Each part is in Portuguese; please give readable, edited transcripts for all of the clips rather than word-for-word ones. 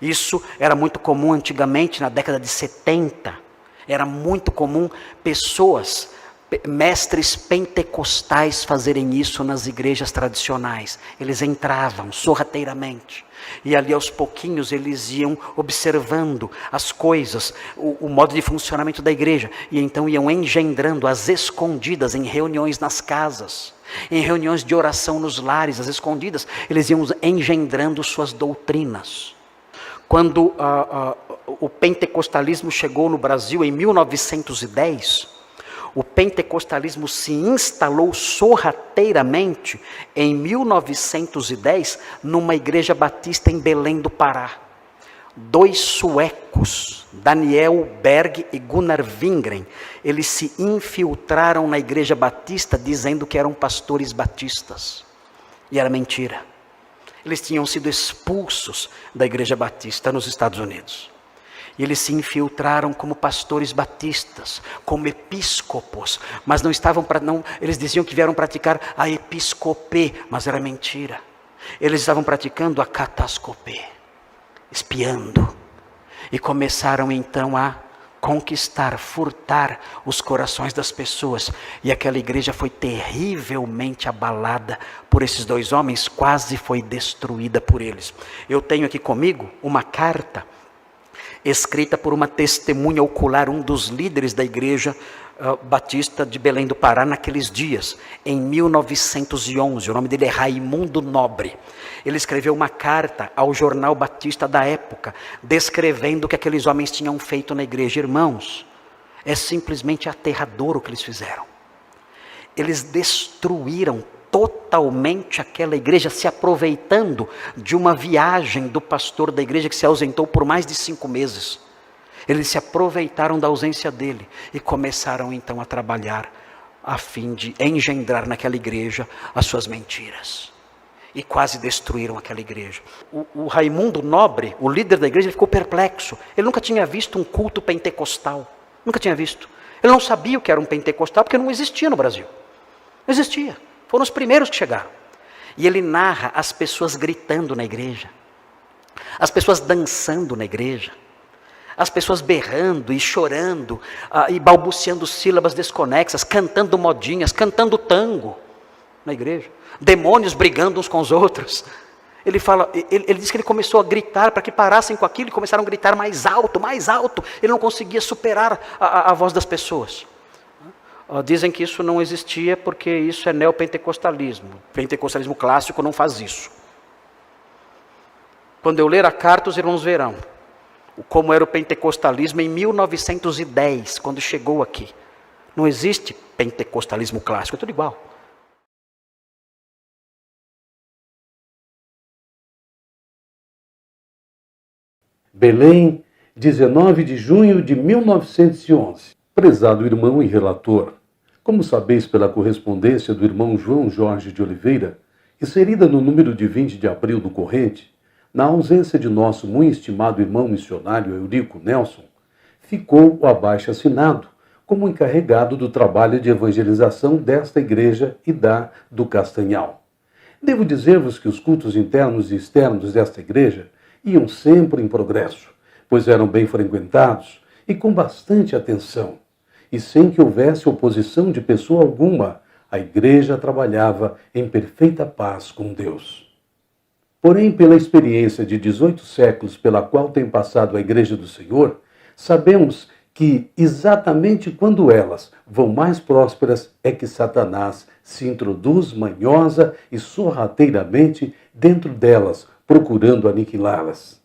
Isso era muito comum antigamente, na década de 70. Era muito comum pessoas, mestres pentecostais fazerem isso nas igrejas tradicionais. Eles entravam sorrateiramente. E ali aos pouquinhos eles iam observando as coisas, o modo de funcionamento da igreja. E então iam engendrando às escondidas em reuniões nas casas, em reuniões de oração nos lares, às escondidas. Eles iam engendrando suas doutrinas. Quando o pentecostalismo chegou no Brasil em 1910, o pentecostalismo se instalou sorrateiramente em 1910 numa igreja batista em Belém do Pará. 2 suecos, Daniel Berg e Gunnar Wingren, eles se infiltraram na igreja batista dizendo que eram pastores batistas. E era mentira. Eles tinham sido expulsos da igreja batista nos Estados Unidos. E eles se infiltraram como pastores batistas, como episcopos, mas não estavam eles diziam que vieram praticar a episcopê, mas era mentira. Eles estavam praticando a catascopê, espiando. E começaram então a conquistar, furtar os corações das pessoas. E aquela igreja foi terrivelmente abalada por esses 2 homens, quase foi destruída por eles. Eu tenho aqui comigo uma carta escrita por uma testemunha ocular, um dos líderes da igreja batista de Belém do Pará naqueles dias, em 1911. O nome dele é Raimundo Nobre. Ele escreveu uma carta ao jornal batista da época, descrevendo o que aqueles homens tinham feito na igreja. Irmãos, é simplesmente aterrador o que eles fizeram. Eles destruíram totalmente aquela igreja, se aproveitando de uma viagem do pastor da igreja que se ausentou por mais de 5 meses. Eles se aproveitaram da ausência dele e começaram então a trabalhar a fim de engendrar naquela igreja as suas mentiras. E quase destruíram aquela igreja. O Raimundo Nobre, o líder da igreja, ele ficou perplexo. Ele nunca tinha visto um culto pentecostal. Nunca tinha visto. Ele não sabia o que era um pentecostal, porque não existia no Brasil. Não existia. Foram os primeiros que chegaram. E ele narra as pessoas gritando na igreja, as pessoas dançando na igreja, as pessoas berrando e chorando, e balbuciando sílabas desconexas, cantando modinhas, cantando tango na igreja, demônios brigando uns com os outros. Ele diz que ele começou a gritar para que parassem com aquilo, e começaram a gritar mais alto, mais alto. Ele não conseguia superar a voz das pessoas. Dizem que isso não existia porque isso é neopentecostalismo. O pentecostalismo clássico não faz isso. Quando eu ler a carta, os irmãos verão como era o pentecostalismo em 1910, quando chegou aqui. Não existe pentecostalismo clássico, é tudo igual. Belém, 19 de junho de 1911. Prezado irmão e relator, como sabeis pela correspondência do irmão João Jorge de Oliveira, inserida no número de 20 de abril do corrente, na ausência de nosso muito estimado irmão missionário Eurico Nelson, ficou o abaixo assinado como encarregado do trabalho de evangelização desta igreja e do Castanhal. Devo dizer-vos que os cultos internos e externos desta igreja iam sempre em progresso, pois eram bem frequentados e com bastante atenção. E sem que houvesse oposição de pessoa alguma, a igreja trabalhava em perfeita paz com Deus. Porém, pela experiência de 18 séculos pela qual tem passado a igreja do Senhor, sabemos que exatamente quando elas vão mais prósperas é que Satanás se introduz manhosa e sorrateiramente dentro delas, procurando aniquilá-las.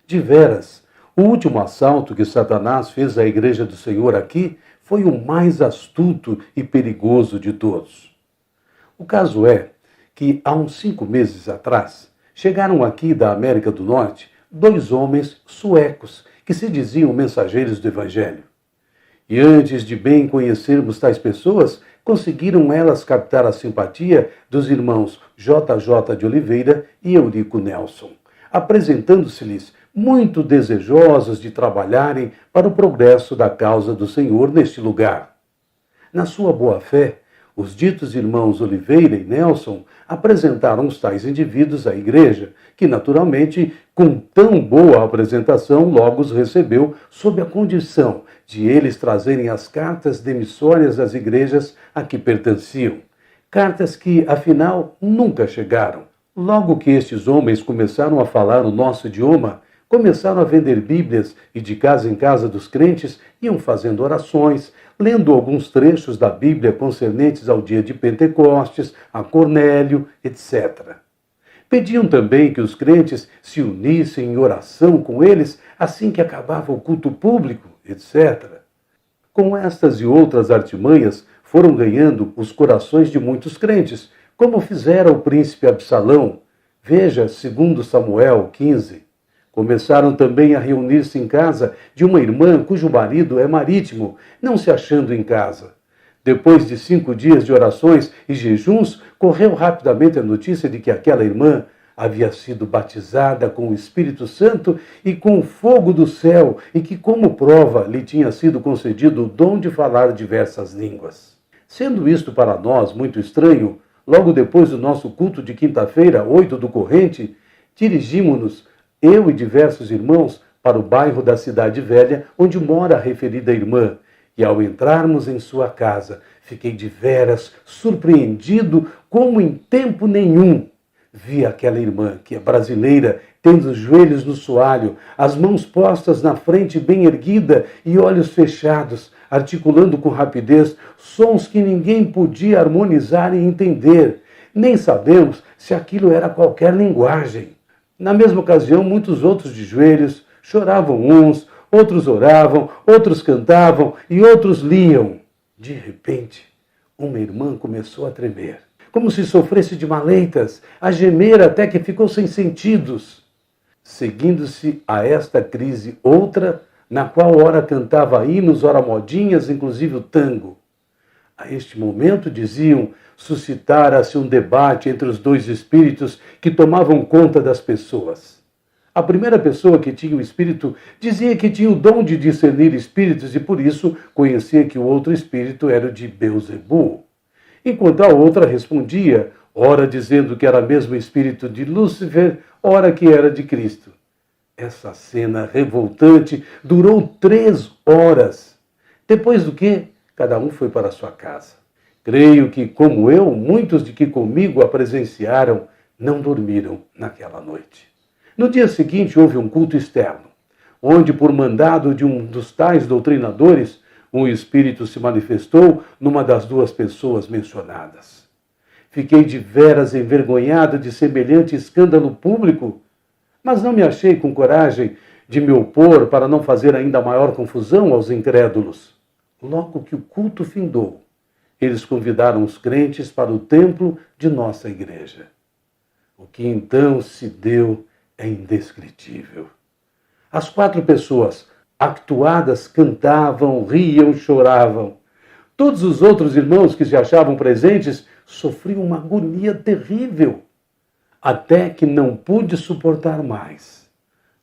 De veras, o último assalto que Satanás fez à igreja do Senhor aqui foi o mais astuto e perigoso de todos. O caso é que, há uns 5 meses atrás, chegaram aqui da América do Norte 2 homens suecos que se diziam mensageiros do Evangelho. E antes de bem conhecermos tais pessoas, conseguiram elas captar a simpatia dos irmãos JJ de Oliveira e Eurico Nelson, apresentando-se-lhes muito desejosos de trabalharem para o progresso da causa do Senhor neste lugar. Na sua boa-fé, os ditos irmãos Oliveira e Nelson apresentaram os tais indivíduos à igreja, que naturalmente, com tão boa apresentação, logo os recebeu sob a condição de eles trazerem as cartas demissórias das igrejas a que pertenciam. Cartas que, afinal, nunca chegaram. Logo que estes homens começaram a falar o nosso idioma, começaram a vender Bíblias e de casa em casa dos crentes iam fazendo orações, lendo alguns trechos da Bíblia concernentes ao dia de Pentecostes, a Cornélio, etc. Pediam também que os crentes se unissem em oração com eles assim que acabava o culto público, etc. Com estas e outras artimanhas, foram ganhando os corações de muitos crentes, como fizera o príncipe Absalão. Veja 2 Samuel 15. Começaram também a reunir-se em casa de uma irmã cujo marido é marítimo, não se achando em casa. Depois de 5 dias de orações e jejuns, correu rapidamente a notícia de que aquela irmã havia sido batizada com o Espírito Santo e com o fogo do céu, e que, como prova, lhe tinha sido concedido o dom de falar diversas línguas. Sendo isto para nós muito estranho, logo depois do nosso culto de quinta-feira, 8 do corrente, dirigimos-nos, eu e diversos irmãos, para o bairro da Cidade Velha, onde mora a referida irmã, e ao entrarmos em sua casa, fiquei de veras surpreendido como em tempo nenhum vi aquela irmã, que é brasileira, tendo os joelhos no soalho, as mãos postas na frente bem erguida e olhos fechados, articulando com rapidez sons que ninguém podia harmonizar e entender. Nem sabemos se aquilo era qualquer linguagem. Na mesma ocasião, muitos outros de joelhos, choravam uns, outros oravam, outros cantavam e outros liam. De repente, uma irmã começou a tremer, como se sofresse de maleitas, a gemer até que ficou sem sentidos. Seguindo-se a esta crise outra, na qual ora cantava hinos, ora modinhas, inclusive o tango. A este momento, diziam, suscitara-se um debate entre os dois espíritos que tomavam conta das pessoas. A primeira pessoa, que tinha o espírito, dizia que tinha o dom de discernir espíritos e por isso conhecia que o outro espírito era o de Beelzebu. Enquanto a outra respondia, ora dizendo que era mesmo espírito de Lúcifer, ora que era de Cristo. Essa cena revoltante durou 3 horas, depois do que cada um foi para sua casa. Creio que, como eu, muitos de que comigo a presenciaram não dormiram naquela noite. No dia seguinte houve um culto externo, onde, por mandado de um dos tais doutrinadores, um espírito se manifestou numa das 2 pessoas mencionadas. Fiquei de veras envergonhado de semelhante escândalo público, mas não me achei com coragem de me opor para não fazer ainda maior confusão aos incrédulos. Logo que o culto findou, eles convidaram os crentes para o templo de nossa igreja. O que então se deu é indescritível. As 4 pessoas actuadas cantavam, riam, choravam. Todos os outros irmãos que se achavam presentes sofriam uma agonia terrível, até que não pude suportar mais.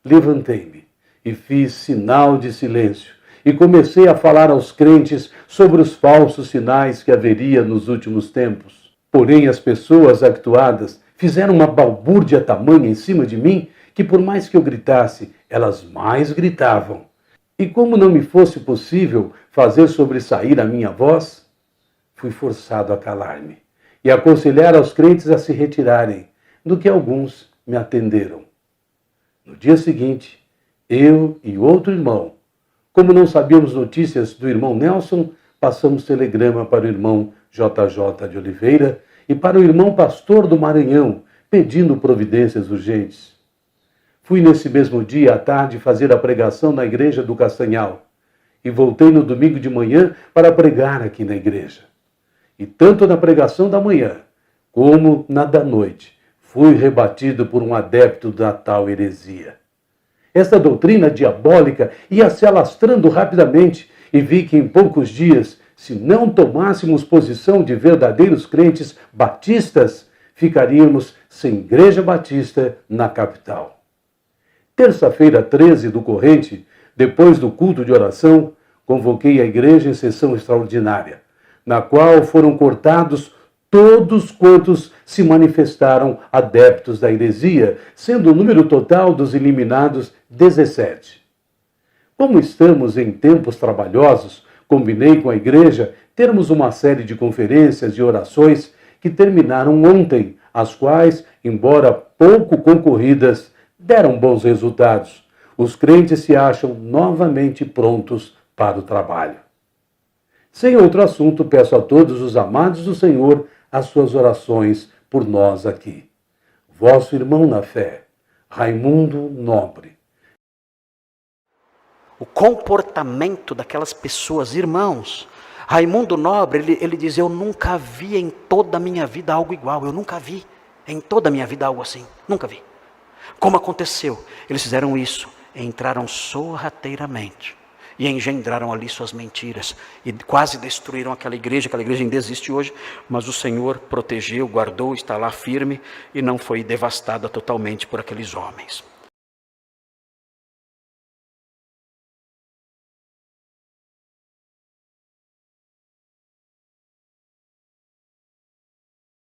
Levantei-me e fiz sinal de silêncio e comecei a falar aos crentes sobre os falsos sinais que haveria nos últimos tempos. Porém, as pessoas actuadas fizeram uma balbúrdia tamanha em cima de mim que, por mais que eu gritasse, elas mais gritavam. E como não me fosse possível fazer sobressair a minha voz, fui forçado a calar-me e aconselhar aos crentes a se retirarem, do que alguns me atenderam. No dia seguinte, eu e outro irmão, como não sabíamos notícias do irmão Nelson, passamos telegrama para o irmão JJ de Oliveira e para o irmão pastor do Maranhão, pedindo providências urgentes. Fui nesse mesmo dia à tarde fazer a pregação na igreja do Castanhal e voltei no domingo de manhã para pregar aqui na igreja. E tanto na pregação da manhã como na da noite fui rebatido por um adepto da tal heresia. Esta doutrina diabólica ia se alastrando rapidamente e vi que em poucos dias, se não tomássemos posição de verdadeiros crentes batistas, ficaríamos sem igreja batista na capital. Terça-feira 13 do corrente, depois do culto de oração, convoquei a igreja em sessão extraordinária, na qual foram cortados todos quantos se manifestaram adeptos da heresia, sendo o número total dos eliminados 17. Como estamos em tempos trabalhosos, combinei com a igreja termos uma série de conferências e orações que terminaram ontem, as quais, embora pouco concorridas, deram bons resultados. Os crentes se acham novamente prontos para o trabalho. Sem outro assunto, peço a todos os amados do Senhor as suas orações por nós aqui. Vosso irmão na fé, Raimundo Nobre. O comportamento daquelas pessoas, irmãos, Raimundo Nobre, ele diz, eu nunca vi em toda a minha vida algo igual, eu nunca vi em toda a minha vida algo assim, nunca vi. Como aconteceu? Eles fizeram isso, entraram sorrateiramente e engendraram ali suas mentiras e quase destruíram aquela igreja ainda existe hoje, mas o Senhor protegeu, guardou, está lá firme e não foi devastada totalmente por aqueles homens.